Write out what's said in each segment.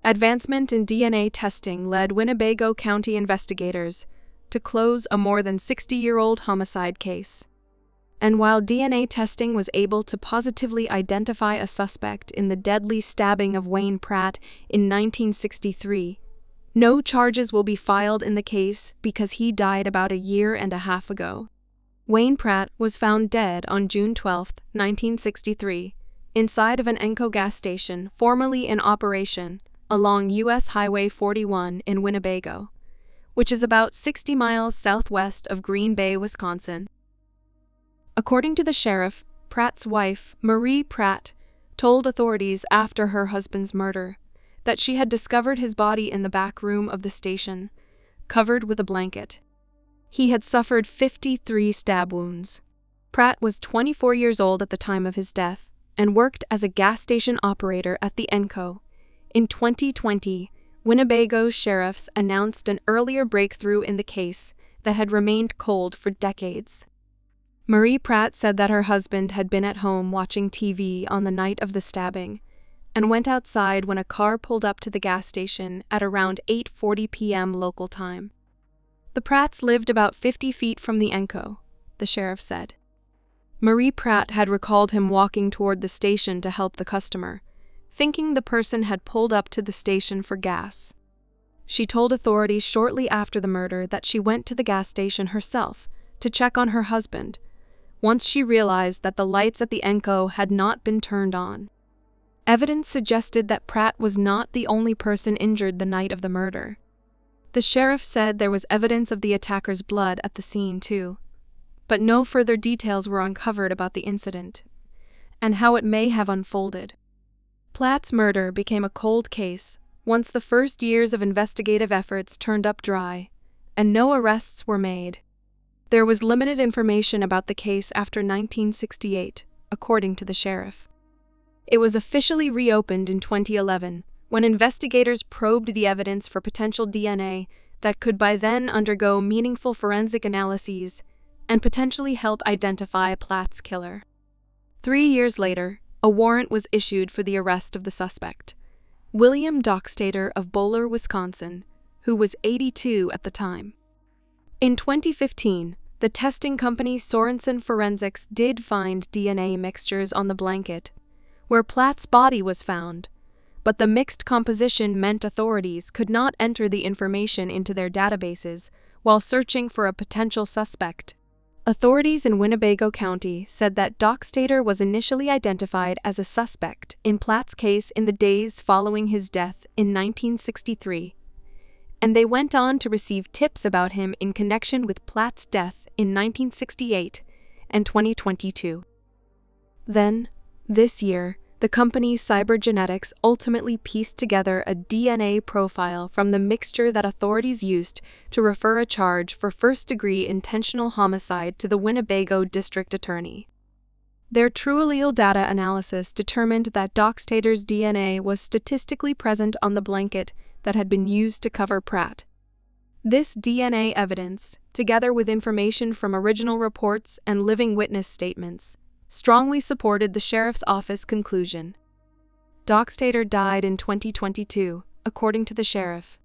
Advancement in DNA testing led Winnebago County investigators to close a more than 60-year-old homicide case. And while DNA testing was able to positively identify a suspect in the deadly stabbing of Wayne Pratt in 1963, no charges will be filed in the case because he died about a year and a half ago. Wayne Pratt was found dead on June 12, 1963, inside of an Enco gas station formerly in operation along U.S. Highway 41 in Winnebago, which is about 60 miles southwest of Green Bay, Wisconsin. According to the sheriff, Pratt's wife, Marie Pratt, told authorities after her husband's murder that she had discovered his body in the back room of the station, covered with a blanket. He had suffered 53 stab wounds. Pratt was 24 years old at the time of his death and worked as a gas station operator at the Enco. In 2020, Winnebago sheriffs announced an earlier breakthrough in the case that had remained cold for decades. Marie Pratt said that her husband had been at home watching TV on the night of the stabbing and went outside when a car pulled up to the gas station at around 8:40 p.m. local time. The Pratts lived about 50 feet from the Enco, the sheriff said. Marie Pratt had recalled him walking toward the station to help the customer, thinking the person had pulled up to the station for gas. She told authorities shortly after the murder that she went to the gas station herself to check on her husband, once she realized that the lights at the Enco had not been turned on. Evidence suggested that Pratt was not the only person injured the night of the murder. The sheriff said there was evidence of the attacker's blood at the scene too, but no further details were uncovered about the incident and how it may have unfolded. Pratt's murder became a cold case once the first years of investigative efforts turned up dry and no arrests were made. There was limited information about the case after 1968, according to the sheriff. It was officially reopened in 2011, when investigators probed the evidence for potential DNA that could by then undergo meaningful forensic analyses and potentially help identify Pratt's killer. 3 years later, a warrant was issued for the arrest of the suspect, William Dockstader of Bowler, Wisconsin, who was 82 at the time. In 2015, the testing company Sorensen Forensics did find DNA mixtures on the blanket where Pratt's body was found, but the mixed composition meant authorities could not enter the information into their databases while searching for a potential suspect. Authorities in Winnebago County said that Dockstader was initially identified as a suspect in Pratt's case in the days following his death in 1963, and they went on to receive tips about him in connection with Pratt's death in 1968 and 2022. Then, this year, the company Cybergenetics ultimately pieced together a DNA profile from the mixture that authorities used to refer a charge for first-degree intentional homicide to the Winnebago District Attorney. Their TrueAllele data analysis determined that Dockstader's DNA was statistically present on the blanket that had been used to cover Pratt. This DNA evidence, together with information from original reports and living witness statements, strongly supported the sheriff's office conclusion. Dockstader died in 2022, according to the sheriff.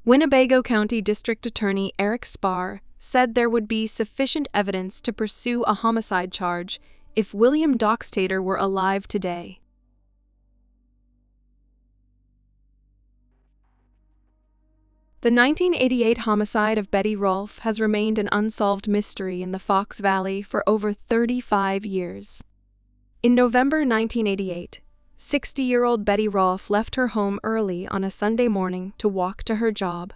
Winnebago County District Attorney Eric Spar said there would be sufficient evidence to pursue a homicide charge if William Dockstader were alive today. The 1988 homicide of Betty Rolf has remained an unsolved mystery in the Fox Valley for over 35 years. In November 1988, 60-year-old Betty Rolf left her home early on a Sunday morning to walk to her job,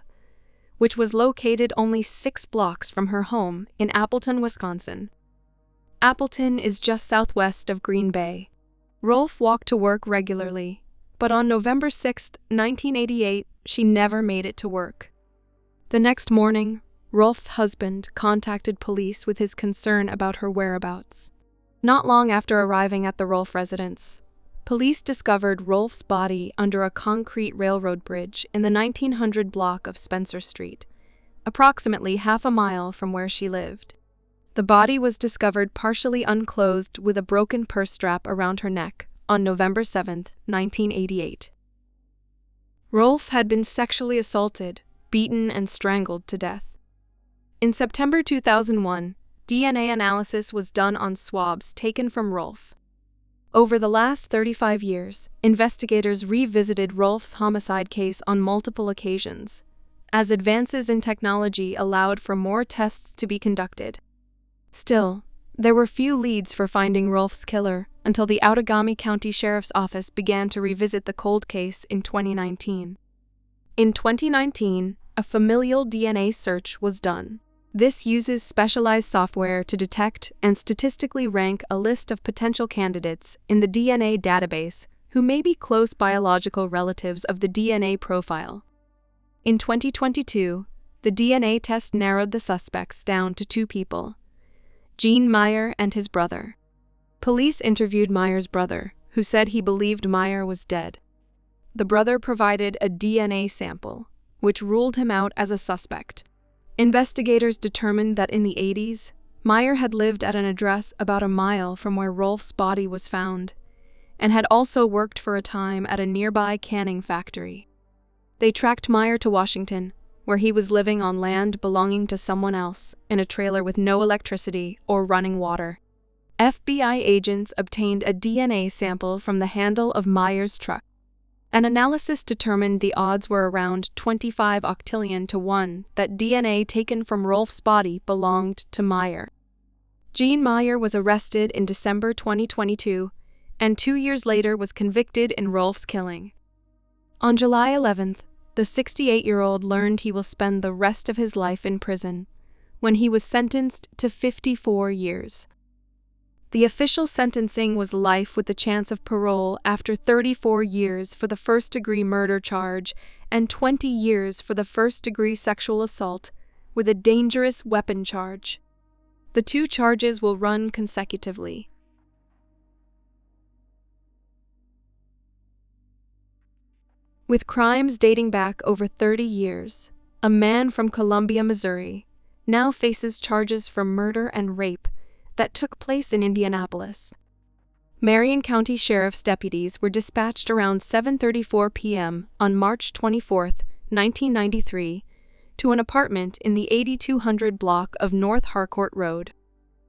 which was located only 6 blocks from her home in Appleton, Wisconsin. Appleton is just southwest of Green Bay. Rolf walked to work regularly, but on November 6, 1988, she never made it to work. The next morning, Rolf's husband contacted police with his concern about her whereabouts. Not long after arriving at the Rolf residence, police discovered Rolf's body under a concrete railroad bridge in the 1900 block of Spencer Street, approximately half a mile from where she lived. The body was discovered partially unclothed with a broken purse strap around her neck on November 7, 1988. Rolf had been sexually assaulted, beaten, and strangled to death. In September 2001, DNA analysis was done on swabs taken from Rolf. Over the last 35 years, investigators revisited Rolf's homicide case on multiple occasions, as advances in technology allowed for more tests to be conducted. Still, there were few leads for finding Rolf's killer until the Outagamie County Sheriff's Office began to revisit the cold case in 2019. In 2019, a familial DNA search was done. This uses specialized software to detect and statistically rank a list of potential candidates in the DNA database who may be close biological relatives of the DNA profile. In 2022, the DNA test narrowed the suspects down to 2 people: Gene Meyer and his brother. Police interviewed Meyer's brother, who said he believed Meyer was dead. The brother provided a DNA sample, which ruled him out as a suspect. Investigators determined that in the 80s, Meyer had lived at an address about a mile from where Rolf's body was found, and had also worked for a time at a nearby canning factory. They tracked Meyer to Washington, where he was living on land belonging to someone else in a trailer with no electricity or running water. FBI agents obtained a DNA sample from the handle of Meyer's truck. An analysis determined the odds were around 25 octillion to 1 that DNA taken from Rolf's body belonged to Meyer. Gene Meyer was arrested in December 2022 and 2 years later was convicted in Rolf's killing. On July 11th, the 68-year-old learned he will spend the rest of his life in prison, when he was sentenced to 54 years. The official sentencing was life with the chance of parole after 34 years for the first-degree murder charge and 20 years for the first-degree sexual assault with a dangerous weapon charge. The 2 charges will run consecutively. With crimes dating back over 30 years, a man from Columbia, Missouri, now faces charges for murder and rape that took place in Indianapolis. Marion County Sheriff's deputies were dispatched around 7:34 p.m. on March 24, 1993, to an apartment in the 8200 block of North Harcourt Road.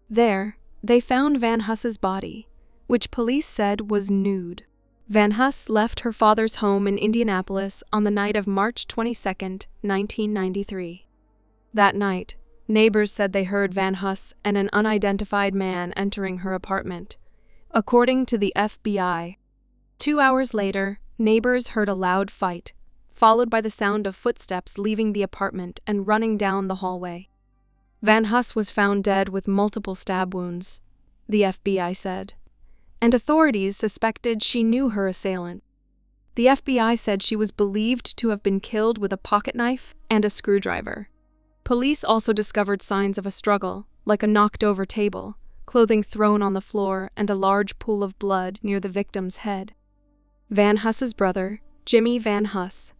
There, they found Van Huss's body, which police said was nude. Van Huss left her father's home in Indianapolis on the night of March 22, 1993. That night, neighbors said they heard Van Huss and an unidentified man entering her apartment, according to the FBI. 2 hours later, neighbors heard a loud fight, followed by the sound of footsteps leaving the apartment and running down the hallway. Van Huss was found dead with multiple stab wounds, the FBI said, and authorities suspected she knew her assailant. The FBI said she was believed to have been killed with a pocket knife and a screwdriver. Police also discovered signs of a struggle, like a knocked-over table, clothing thrown on the floor, and a large pool of blood near the victim's head. Van Huss's brother, Jimmy Van Huss,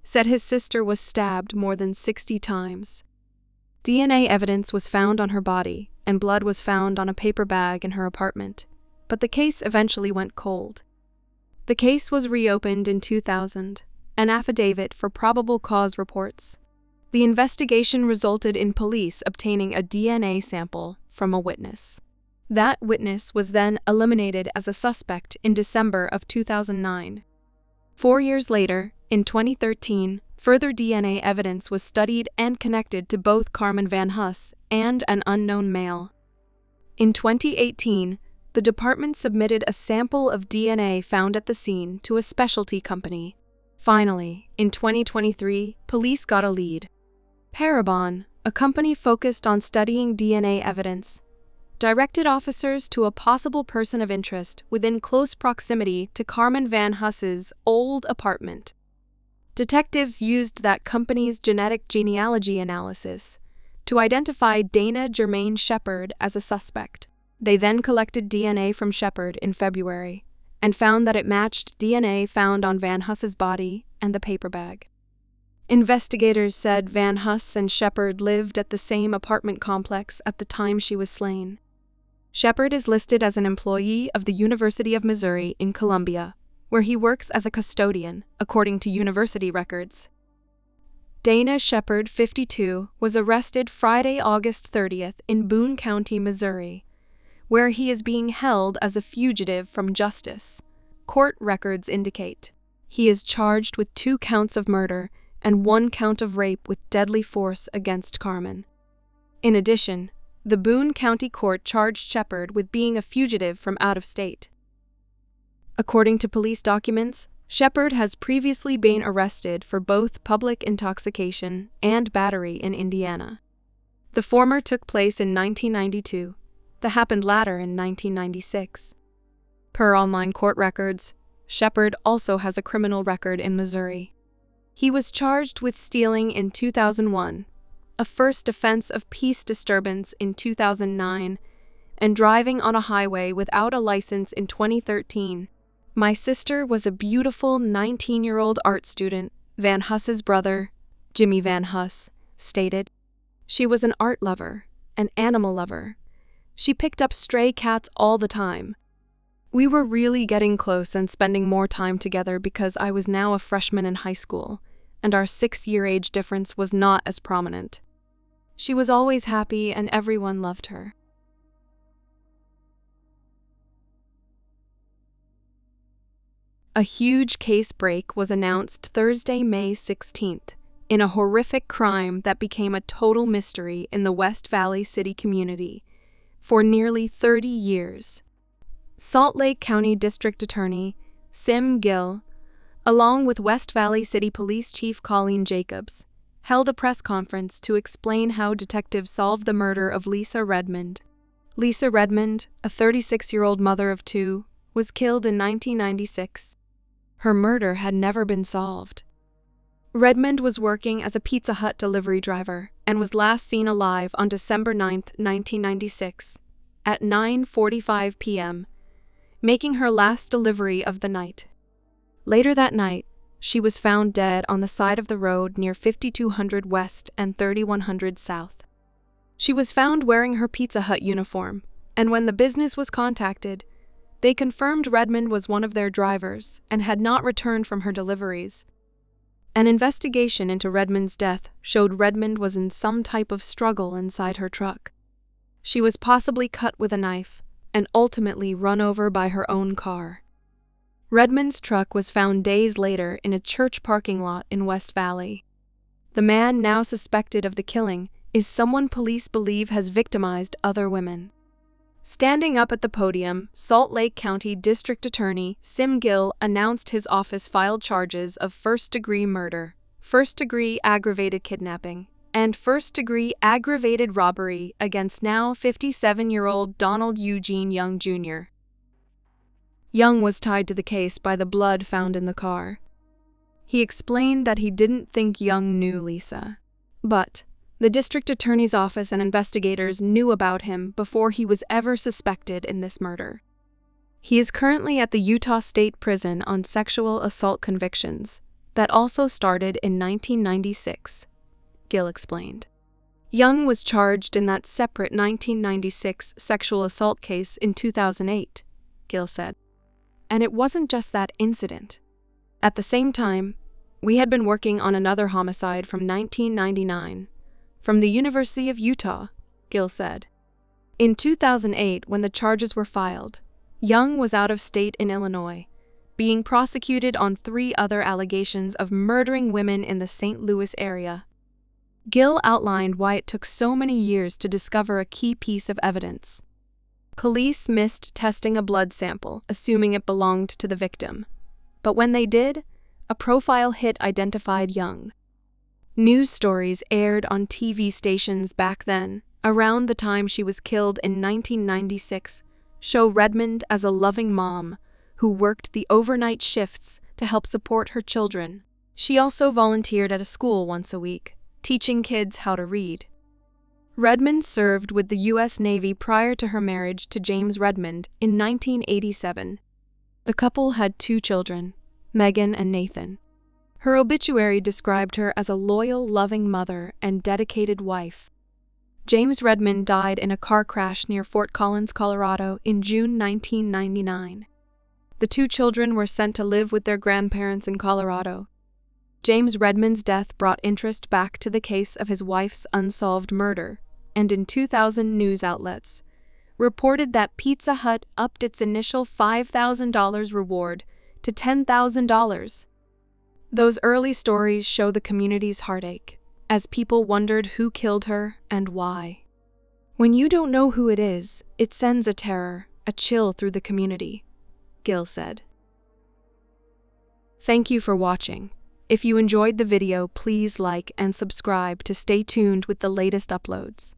said his sister was stabbed more than 60 times. DNA evidence was found on her body, and blood was found on a paper bag in her apartment, but the case eventually went cold. The case was reopened in 2000, an affidavit for probable cause reports. The investigation resulted in police obtaining a DNA sample from a witness. That witness was then eliminated as a suspect in December of 2009. 4 years later, in 2013, further DNA evidence was studied and connected to both Carmen Van Huss and an unknown male. In 2018, the department submitted a sample of DNA found at the scene to a specialty company. Finally, in 2023, police got a lead. Parabon, a company focused on studying DNA evidence, directed officers to a possible person of interest within close proximity to Carmen Van Huss's old apartment. Detectives used that company's genetic genealogy analysis to identify Dana Germaine Shepard as a suspect. They then collected DNA from Shepard in February and found that it matched DNA found on Van Huss's body and the paper bag. Investigators said Van Huss and Shepard lived at the same apartment complex at the time she was slain. Shepard is listed as an employee of the University of Missouri in Columbia, where he works as a custodian, according to university records. Dana Shepard, 52, was arrested Friday, August 30th in Boone County, Missouri, where he is being held as a fugitive from justice. Court records indicate he is charged with 2 counts of murder and 1 count of rape with deadly force against Carmen. In addition, the Boone County Court charged Shepard with being a fugitive from out of state. According to police documents, Shepard has previously been arrested for both public intoxication and battery in Indiana. The former took place in 1992, the happened latter in 1996. Per online court records, Shepard also has a criminal record in Missouri. He was charged with stealing in 2001, a first offense of peace disturbance in 2009, and driving on a highway without a license in 2013. My sister was a beautiful 19-year-old art student, Van Huss's brother, Jimmy Van Huss, stated. She was an art lover, an animal lover. She picked up stray cats all the time. We were really getting close and spending more time together because I was now a freshman in high school, and our 6-year age difference was not as prominent. She was always happy and everyone loved her. A huge case break was announced Thursday, May 16th, in a horrific crime that became a total mystery in the West Valley City community for nearly 30 years. Salt Lake County District Attorney Sim Gill, along with West Valley City Police Chief Colleen Jacobs, held a press conference to explain how detectives solved the murder of Lisa Redmond. Lisa Redmond, a 36-year-old mother of 2, was killed in 1996. Her murder had never been solved. Redmond was working as a Pizza Hut delivery driver and was last seen alive on December 9, 1996, at 9:45 p.m., making her last delivery of the night. Later that night, she was found dead on the side of the road near 5200 West and 3100 South. She was found wearing her Pizza Hut uniform, and when the business was contacted, they confirmed Redmond was one of their drivers and had not returned from her deliveries. An investigation into Redmond's death showed Redmond was in some type of struggle inside her truck. She was possibly cut with a knife and ultimately run over by her own car. Redmond's truck was found days later in a church parking lot in West Valley. The man now suspected of the killing is someone police believe has victimized other women. Standing up at the podium, Salt Lake County District Attorney Sim Gill announced his office filed charges of first-degree murder, first-degree aggravated kidnapping, and first-degree aggravated robbery against now 57-year-old Donald Eugene Young, Jr. Young was tied to the case by the blood found in the car. He explained that he didn't think Young knew Lisa, but the district attorney's office and investigators knew about him before he was ever suspected in this murder. He is currently at the Utah State Prison on sexual assault convictions that also started in 1996, Gill explained. Young was charged in that separate 1996 sexual assault case in 2008, Gill said. And it wasn't just that incident. At the same time, we had been working on another homicide from 1999, from the University of Utah, Gill said. In 2008, when the charges were filed, Young was out of state in Illinois, being prosecuted on 3 other allegations of murdering women in the St. Louis area. Gill outlined why it took so many years to discover a key piece of evidence. Police missed testing a blood sample, assuming it belonged to the victim. But when they did, a profile hit identified Young. News stories aired on TV stations back then, around the time she was killed in 1996, show Redmond as a loving mom who worked the overnight shifts to help support her children. She also volunteered at a school once a week, teaching kids how to read. Redmond served with the U.S. Navy prior to her marriage to James Redmond in 1987. The couple had 2 children, Megan and Nathan. Her obituary described her as a loyal, loving mother and dedicated wife. James Redmond died in a car crash near Fort Collins, Colorado in June 1999. The two children were sent to live with their grandparents in Colorado. James Redmond's death brought interest back to the case of his wife's unsolved murder, and in 2000 news outlets reported that Pizza Hut upped its initial $5,000 reward to $10,000. Those early stories show the community's heartache, as people wondered who killed her and why. When you don't know who it is, it sends a chill through the community, Gill said. Thank you for watching. If you enjoyed the video, please like and subscribe to stay tuned with the latest uploads.